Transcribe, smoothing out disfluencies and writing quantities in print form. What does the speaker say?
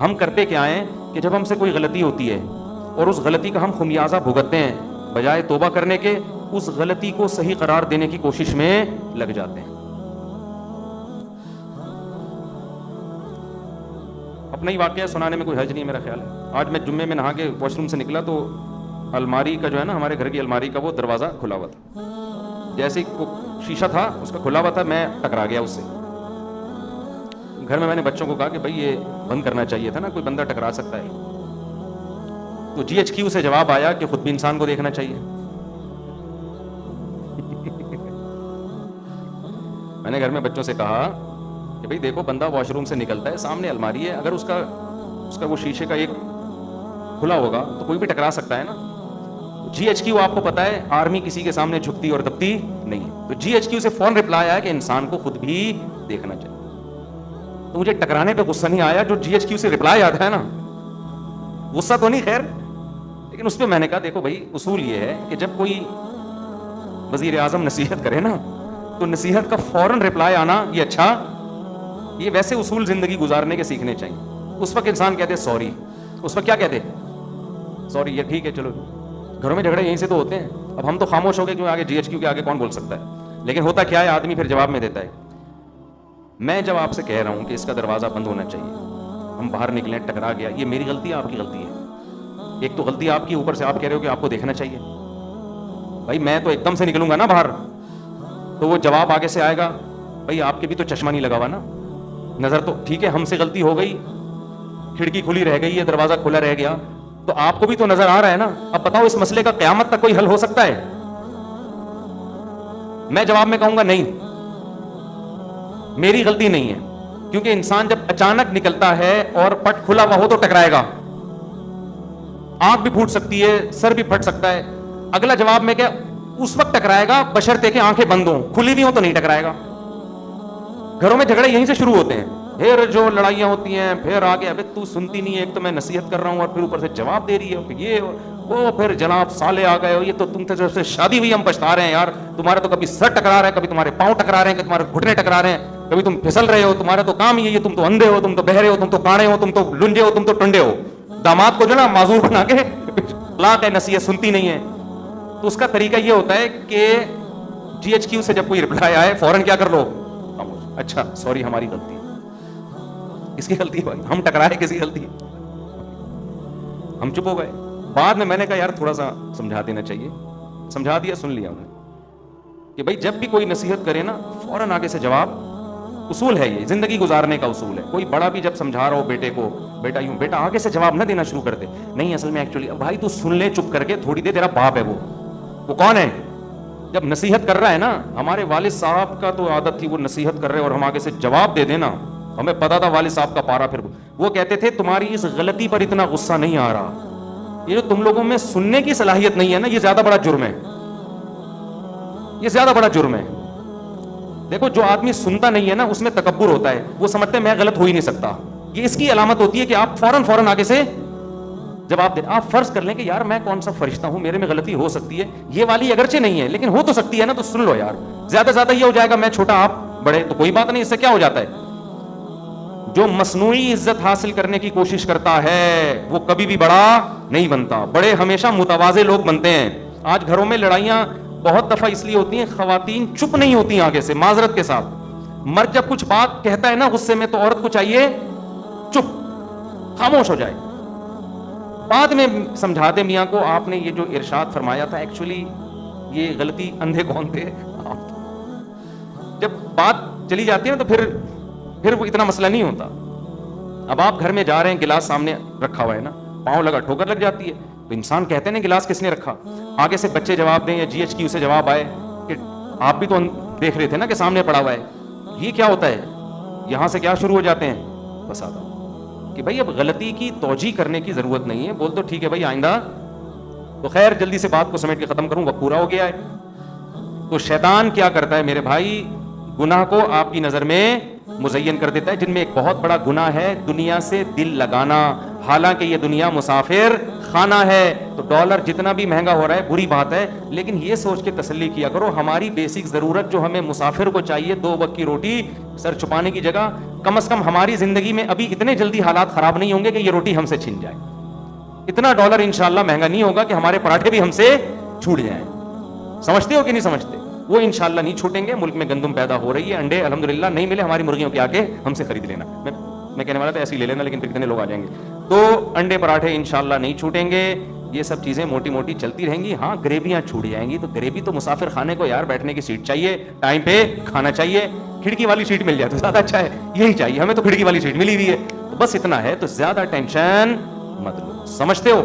ہم کرتے کیا ہیں کہ جب ہم سے کوئی غلطی ہوتی ہے اور اس غلطی کا ہم خمیازہ بھگتتے ہیں، بجائے توبہ کرنے کے اس غلطی کو صحیح قرار دینے کی کوشش میں لگ جاتے ہیں۔ اپنا ہی واقعہ سنانے میں کوئی حرج نہیں ہے میرا خیال ہے۔ آج میں جمعے میں نہا کے واش روم سے نکلا تو الماری کا جو ہے نا، ہمارے گھر کی الماری کا وہ دروازہ کھلا ہوا تھا، جیسے وہ شیشہ تھا اس کا کھلا ہوا تھا، میں ٹکرا گیا اس سے۔ گھر میں نے بچوں کو کہا کہ بھائی یہ بند کرنا چاہیے تھا نا، کوئی بندہ ٹکرا سکتا ہے۔ تو GHQ سے جواب آیا کہ خود بھی انسان کو دیکھنا چاہیے۔ میں نے گھر میں بچوں سے کہا کہ بھائی دیکھو، بندہ واش روم سے نکلتا ہے، سامنے الماری ہے، اگر اس کا وہ شیشے کا ایک کھلا ہوگا تو کوئی بھی ٹکرا سکتا ہے نا۔ GHQ آپ کو پتا ہے آرمی کسی کے سامنے جھکتی اور دبتی نہیں، تو GHQ سے فون رپلائی آیا کہ انسان کو خود بھی دیکھنا چاہیے۔ تو مجھے ٹکرانے پہ غصہ نہیں آیا، جو GHQ سے رپلائی آتا ہے نا، غصہ تو نہیں خیر، لیکن اس پہ میں نے کہا دیکھو بھائی، اصول یہ ہے کہ جب کوئی وزیر اعظم نصیحت کرے نا تو نصیحت کا فوراً رپلائی آنا یہ اچھا، یہ ویسے اصول زندگی گزارنے کے سیکھنے چاہیے۔ اس وقت انسان کہتے سوری، اس وقت کیا کہتے سوری، یہ ٹھیک ہے چلو۔ گھروں میں جھگڑے یہیں سے تو ہوتے ہیں، اب ہم تو خاموش ہو گئے کیوں، آگے GHQ کے آگے کون بول سکتا ہے، لیکن ہوتا کیا ہے آدمی پھر جواب میں دیتا ہے۔ میں جب آپ سے کہہ رہا ہوں کہ اس کا دروازہ بند ہونا چاہیے، ہم باہر نکلیں ٹکرا گیا، یہ میری غلطی ہے آپ کی غلطی ہے؟ ایک تو غلطی آپ کی، اوپر سے آپ کہہ رہے ہو کہ آپ کو دیکھنا چاہیے۔ بھائی میں تو ایک دم سے نکلوں گا نا باہر، تو وہ جواب آگے سے آئے گا بھائی آپ کے بھی تو چشمہ نہیں لگا ہوا نا، نظر تو ٹھیک ہے، ہم سے غلطی ہو گئی، کھڑکی کھلی رہ گئی ہے، دروازہ کھلا رہ گیا، تو آپ کو بھی تو نظر آ رہا ہے نا۔ اب بتاؤ اس مسئلے کا قیامت تک کوئی حل ہو سکتا ہے؟ میں جواب میں کہوں گا نہیں، میری غلطی نہیں ہے، کیونکہ انسان جب اچانک نکلتا ہے اور پٹ کھلا ہوا ہو تو ٹکرائے گا، آنکھ بھی پھوٹ سکتی ہے، سر بھی پھٹ سکتا ہے۔ اگلا جواب میں کیا، اس وقت ٹکرائے گا بشرطے کہ آنکھیں بند ہوں، کھلی بھی ہوں تو نہیں ٹکرائے گا۔ گھروں میں جھگڑے یہیں سے شروع ہوتے ہیں، پھر جو لڑائیاں ہوتی ہیں، پھر آگے ابے تو سنتی نہیں ہے، ایک تو میں نصیحت کر رہا ہوں اور پھر اوپر سے جواب دے رہی ہے، پھر یہ وہ، پھر جناب سالے آ گئے ہو، یہ تو تم سے جب سے شادی ہوئی ہم پچھتا رہے ہیں یار، تمہارا تو کبھی سر ٹکرا رہا ہے، کبھی تمہارے پاؤں ٹکرا رہے ہیں، کبھی تمہارے گھٹنے ٹکرا رہے ہیں، کبھی تم پھسل رہے ہو، تمہارا تو کام یہ تم تو اندھے ہو، تم تو بہرے ہو، تم تو کاڑے ہو، تم تو لنجے ہو، تم تو ٹنڈے ہو۔ داماد کو جو نا معذور بنا کے اخلاق ہے، نصیحت سنتی نہیں ہے۔ تو اس کا طریقہ یہ ہوتا ہے کہ GHQ سے جب کوئی رپلائی آئے فوراً کیا کر لو، اچھا سوری ہماری غلطی ہے۔ کس کی غلطی ہے؟ ہم ٹکرائے، کسی غلطی ہے؟ ہم چپ ہو گئے۔ بعد میں نے کہا یار تھوڑا سا سمجھا دینا چاہیے، سمجھا دیا، سن لیا انہوں نے کہ بھائی جب بھی کوئی نصیحت کرے نا فوراً آگے سے جواب، اصول ہے یہ، زندگی گزارنے کا اصول ہے۔ کوئی بڑا بھی جب سمجھا رہا ہو بیٹے کو، بیٹا یوں، بیٹا آگے سے جواب نہ دینا شروع کر دے، نہیں اصل میں ایکچولی، بھائی تو سن لے چپ کر کے تھوڑی دیر، تیرا باپ ہے وہ کون ہے؟ جب نصیحت کر رہا ہے نا، ہمارے والد صاحب کا تو عادت تھی وہ نصیحت کر رہے اور ہم آگے سے جواب دے دینا، ہمیں پتا تھا والد صاحب کا پارا، پھر وہ کہتے تھے تمہاری اس غلطی پر اتنا غصہ نہیں آ رہا، یہ جو تم لوگوں میں سننے کی صلاحیت نہیں ہے نا، یہ زیادہ بڑا جرم ہے، یہ زیادہ بڑا جرم ہے۔ دیکھو جو آدمی سنتا نہیں ہے نا اس میں تکبر ہوتا ہے، وہ سمجھتے ہیں میں غلط ہو ہی نہیں سکتا، یہ اس کی علامت ہوتی ہے کہ آپ فوراً آگے سے جواب دیں۔ آپ فرض کر لیں کہ یار میں کون سا فرشتہ ہوں، میرے میں غلطی ہو سکتی ہے، یہ والی اگرچہ نہیں ہے لیکن ہو تو سکتی ہے نا، تو سن لو یار۔ زیادہ زیادہ یہ ہو جائے گا میں چھوٹا آپ بڑے، تو کوئی بات نہیں، اس سے کیا ہو جاتا ہے؟ جو مصنوعی عزت حاصل کرنے کی کوشش کرتا ہے وہ کبھی بھی بڑا نہیں بنتا، بڑے ہمیشہ متواضع لوگ بنتے ہیں۔ آج گھروں میں لڑائیاں بہت دفعہ اس لیے ہوتی ہیں، خواتین چپ نہیں ہوتی آگے سے، معذرت کے ساتھ۔ مرد جب کچھ بات کہتا ہے نا غصے میں تو عورت کو چاہیے چپ، خاموش ہو جائے، بعد میں سمجھا دے میاں کو آپ نے یہ جو ارشاد فرمایا تھا ایکچولی یہ غلطی اندھے کون تھے آپ۔ جب بات چلی جاتی ہے نا تو پھر وہ اتنا مسئلہ نہیں ہوتا۔ اب آپ گھر میں جا رہے ہیں، گلاس سامنے رکھا ہوا ہے نا، پاؤں لگا ٹھوکر لگ جاتی ہے، تو انسان کہتے ہیں گلاس کس نے رکھا، آگے سے بچے جواب دیں یا GHQ سے جواب آئے کہ آپ بھی تو دیکھ رہے تھے نا کہ سامنے پڑا ہوا ہے، یہ کیا ہوتا ہے؟ یہاں سے کیا شروع ہو جاتے ہیں فساد، کہ بھائی اب غلطی کی توجیہ کرنے کی ضرورت نہیں ہے، بول تو ٹھیک ہے بھائی آئندہ، تو خیر جلدی سے بات کو سمیٹ کے ختم کروں، وقت پورا ہو گیا ہے۔ تو شیطان کیا کرتا ہے میرے بھائی، گناہ کو آپ کی نظر میں مزین کر دیتا ہے، جن میں ایک بہت بڑا گناہ ہے دنیا سے دل لگانا۔ حالانکہ یہ دنیا مسافر خانہ ہے، تو ڈالر جتنا بھی مہنگا ہو رہا ہے بری بات ہے، لیکن یہ سوچ کے تسلی کیا کرو ہماری بیسک ضرورت جو ہمیں مسافر کو چاہیے، 2 وقت کی روٹی، سر چھپانے کی جگہ، کم از کم ہماری زندگی میں ابھی اتنے جلدی حالات خراب نہیں ہوں گے کہ یہ روٹی ہم سے چھن جائے. اتنا ڈالر انشاءاللہ مہنگا نہیں ہوگا کہ ہمارے پراٹھے بھی ہم سے چھوٹ جائیں. سمجھتے ہو کہ نہیں سمجھتے؟ وہ انشاءاللہ نہیں چھوٹیں گے. ملک میں گندم پیدا ہو رہی ہے, انڈے الحمدللہ نہیں ملے ہماری مرغیوں کے, آ کے ہم سے خرید لینا. میں کہنے والا تھا ایسے ہی لے لینا, لیکن پھر کتنے لوگ آ جائیں گے. تو انڈے پراٹھے انشاءاللہ نہیں چھوٹیں گے. یہ سب چیزیں موٹی موٹی چلتی رہیں گی. ہاں گریویاں چھوٹ جائیں گی, تو گریوی تو مسافر خانے کو یار بیٹھنے کی سیٹ چاہیے, ٹائم پہ کھانا چاہیے. کھڑکی والی سیٹ مل جائے تو زیادہ اچھا ہے, یہی چاہیے ہمیں. تو کھڑکی والی سیٹ ملی ہوئی ہے, تو بس اتنا ہے. تو زیادہ ٹینشن مت لو. سمجھتے ہو؟